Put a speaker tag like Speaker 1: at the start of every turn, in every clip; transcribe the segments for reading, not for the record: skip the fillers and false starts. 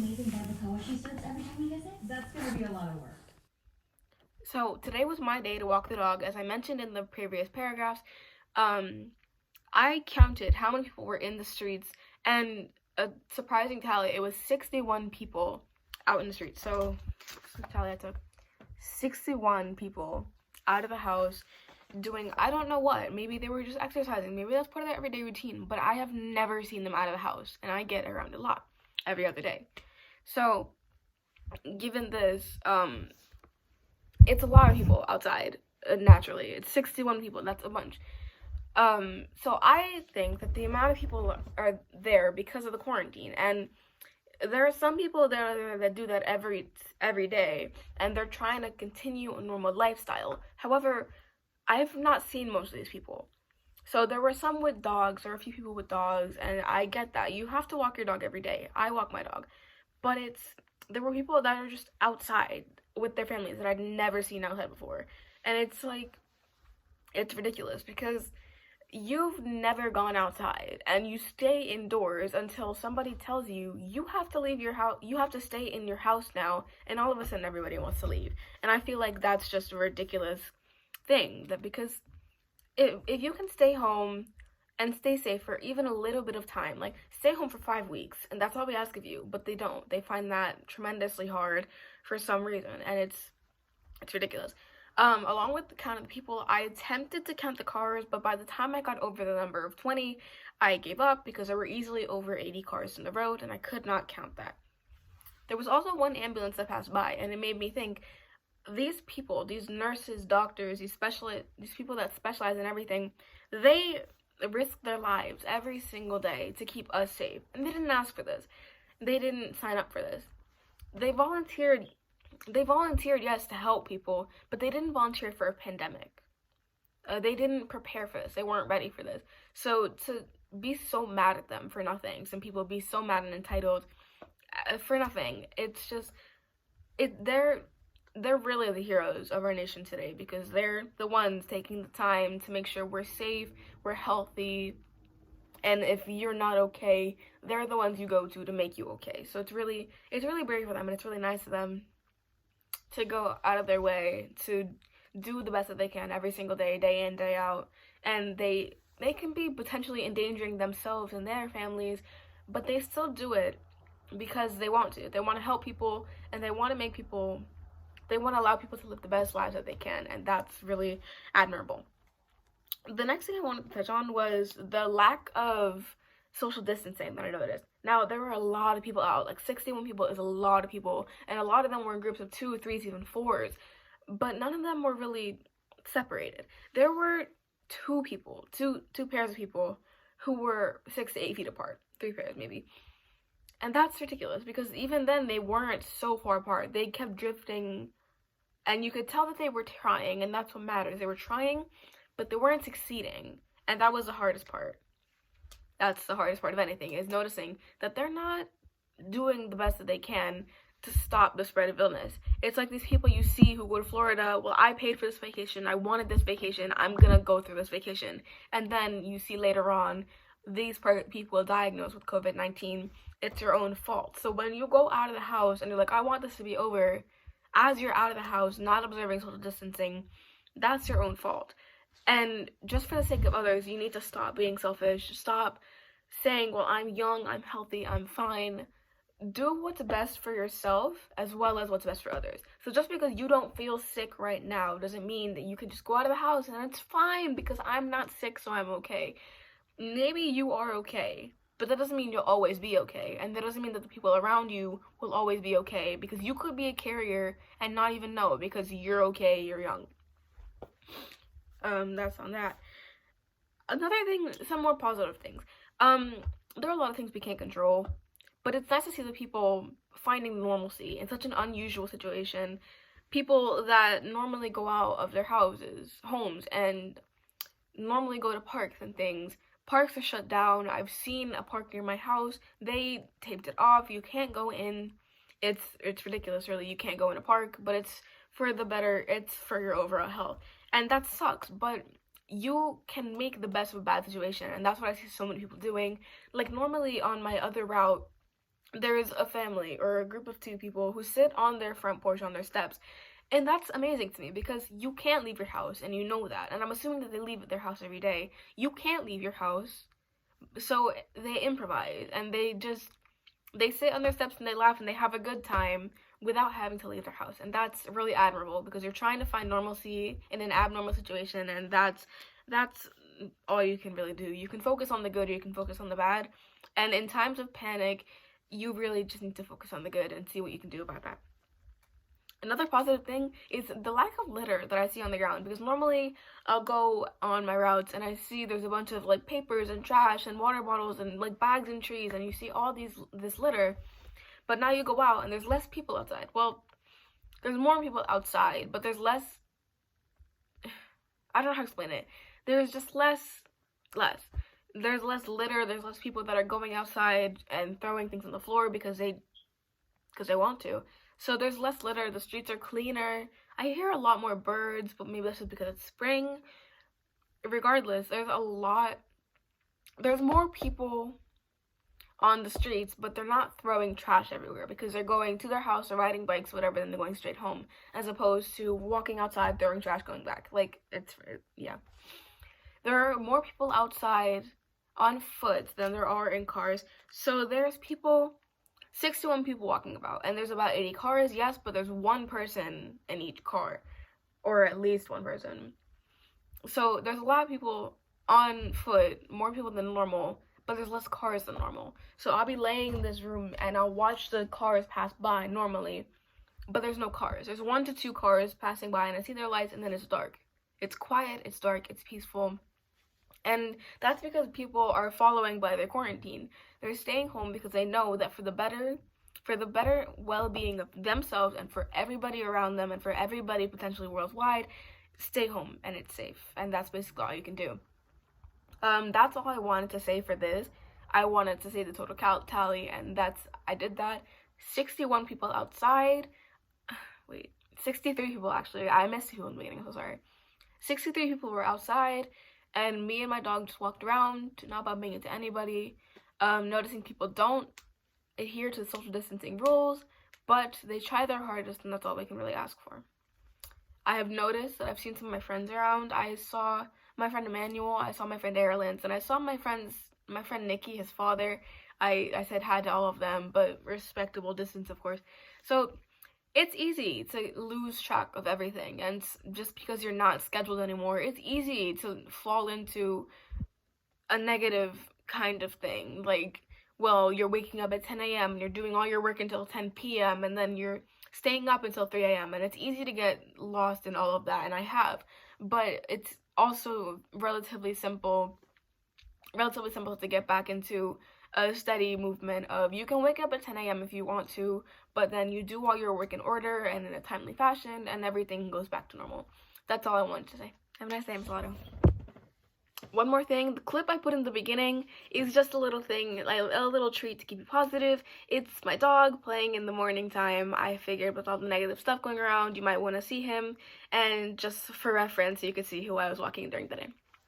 Speaker 1: amazing barbacoa she serves every time we visit? That's gonna be a lot of work.
Speaker 2: So today was my day to walk the dog. As I mentioned in the previous paragraphs, um, I counted how many people were in the streets, and a surprising tally, it was 61 people out in the streets. So, the tally I took, 61 people out of the house doing, I don't know what. Maybe they were just exercising. Maybe that's part of their everyday routine, but I have never seen them out of the house, and I get around a lot every other day. So, given this, it's a lot of people outside, naturally. It's 61 people, that's a bunch. So I think that the amount of people are there because of the quarantine, and there are some people that do that every day, and they're trying to continue a normal lifestyle. However, I've not seen most of these people. So there were some with dogs, or a few people with dogs, and I get that. You have to walk your dog every day. I walk my dog. But there were people that are just outside with their families that I'd never seen outside before. And it's like, it's ridiculous because you've never gone outside and you stay indoors until somebody tells you you have to leave your house, you have to stay in your house now, and all of a sudden everybody wants to leave. And I feel like that's just a ridiculous thing, that because if you can stay home and stay safe for even a little bit of time, like stay home for 5 weeks, and that's all we ask of you, but they don't. They find that tremendously hard for some reason, and it's ridiculous. Along with the count of the people, I attempted to count the cars, but by the time I got over the number of 20, I gave up because there were easily over 80 cars in the road, and I could not count that. There was also one ambulance that passed by, and it made me think, these people, these nurses, doctors, these people that specialize in everything, they risk their lives every single day to keep us safe. And they didn't ask for this. They didn't sign up for this. They volunteered, yes, to help people, but they didn't volunteer for a pandemic. They didn't prepare for this. They weren't ready for this. So to be so mad at them for nothing, some people be so mad and entitled for nothing, it's just, they're really the heroes of our nation today, because they're the ones taking the time to make sure we're safe, we're healthy, and if you're not okay, they're the ones you go to make you okay. So it's really brave for them, and it's really nice of them to go out of their way to do the best that they can every single day, day in, day out. And they can be potentially endangering themselves and their families, but they still do it because they want to. They want to help people, and they want to allow people to live the best lives that they can, and that's really admirable. The next thing I wanted to touch on was the lack of social distancing that I noticed. Now, there were a lot of people out. Like, 61 people is a lot of people, and a lot of them were in groups of 2, 3s, even 4s, but none of them were really separated. There were two pairs of people who were 6 to 8 feet apart, 3 pairs maybe. And that's ridiculous, because even then they weren't so far apart. They kept drifting, and you could tell that they were trying, and that's what matters. They were trying, but they weren't succeeding, and that was the hardest part. That's the hardest part of anything, is noticing that they're not doing the best that they can to stop the spread of illness. It's like these people you see who go to Florida, well, I paid for this vacation, I wanted this vacation, I'm gonna go through this vacation. And then you see later on, these people diagnosed with COVID-19, it's your own fault. So when you go out of the house and you're like, I want this to be over, as you're out of the house, not observing social distancing, that's your own fault. And just for the sake of others, you need to stop being selfish. Stop saying, well, I'm young, I'm healthy, I'm fine. Do what's best for yourself as well as what's best for others. So just because you don't feel sick right now doesn't mean that you can just go out of the house and it's fine because I'm not sick, so I'm okay. Maybe you are okay, but that doesn't mean you'll always be okay. And that doesn't mean that the people around you will always be okay, because you could be a carrier and not even know because you're okay, you're young. That's on that. Another thing, some more positive things. There are a lot of things we can't control, but it's nice to see the people finding normalcy in such an unusual situation. People that normally go out of their homes, and normally go to parks and things. Parks are shut down. I've seen a park near my house. They taped it off. You can't go in. It's ridiculous, really. You can't go in a park, but it's for the better. It's for your overall health. And that sucks, but you can make the best of a bad situation, and that's what I see so many people doing. Like, normally on my other route, there's a family or a group of 2 people who sit on their front porch on their steps. And that's amazing to me because you can't leave your house, and you know that. And I'm assuming that they leave their house every day. You can't leave your house. So they improvise and they sit on their steps and they laugh and they have a good time without having to leave their house. And that's really admirable because you're trying to find normalcy in an abnormal situation, and that's all you can really do. You can focus on the good or you can focus on the bad. And in times of panic, you really just need to focus on the good and see what you can do about that. Another positive thing is the lack of litter that I see on the ground, because normally I'll go on my routes and I see there's a bunch of like papers and trash and water bottles and like bags and trees, and you see all this litter. But now you go out and there's less people outside. Well, there's more people outside, but there's less, I don't know how to explain it. There's just less. There's less litter, there's less people that are going outside and throwing things on the floor because they want to. So there's less litter, the streets are cleaner. I hear a lot more birds, but maybe that's just because it's spring. Regardless, there's more people on the streets, but they're not throwing trash everywhere because they're going to their house or riding bikes, whatever, then they're going straight home, as opposed to walking outside, throwing trash, going back. Like, yeah. There are more people outside on foot than there are in cars. So there's 61 people walking about, and there's about 80 cars, yes, but there's one person in each car, or at least one person. So there's a lot of people on foot, more people than normal, but there's less cars than normal. So I'll be laying in this room and I'll watch the cars pass by normally, but there's no cars. There's 1 to 2 cars passing by and I see their lights, and then it's dark. It's quiet, it's dark, it's peaceful. And that's because people are following by their quarantine. They're staying home because they know that for the better well-being of themselves and for everybody around them and for everybody potentially worldwide, stay home and it's safe. And that's basically all you can do. That's all I wanted to say for this. I wanted to say the total tally, and I did that. 61 people outside. Wait, 63 people actually. I missed people in the beginning, I'm so sorry. 63 people were outside. And me and my dog just walked around, not bumping into anybody, noticing people don't adhere to the social distancing rules, but they try their hardest, and that's all they can really ask for. I have noticed that I've seen some of my friends around. I saw my friend Emmanuel, I saw my friend Erlance, and I saw my friend Nikki, his father. I said hi to all of them, but respectable distance, of course. So it's easy to lose track of everything, and just because you're not scheduled anymore, it's easy to fall into a negative kind of thing. Like, well, you're waking up at 10 a.m. and you're doing all your work until 10 p.m. and then you're staying up until 3 a.m. and it's easy to get lost in all of that, and I have. But it's also relatively simple to get back into a steady movement of, you can wake up at 10 a.m. if you want to, but then you do all your work in order and in a timely fashion, and everything goes back to normal. That's all I wanted to say. Have a nice day, Salado. One more thing, the clip I put in the beginning is just a little thing, like a little treat to keep you positive. It's my dog playing in the morning time. I figured with all the negative stuff going around, you might want to see him, and just for reference, you could see who I was walking during the day.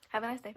Speaker 2: Have a nice day.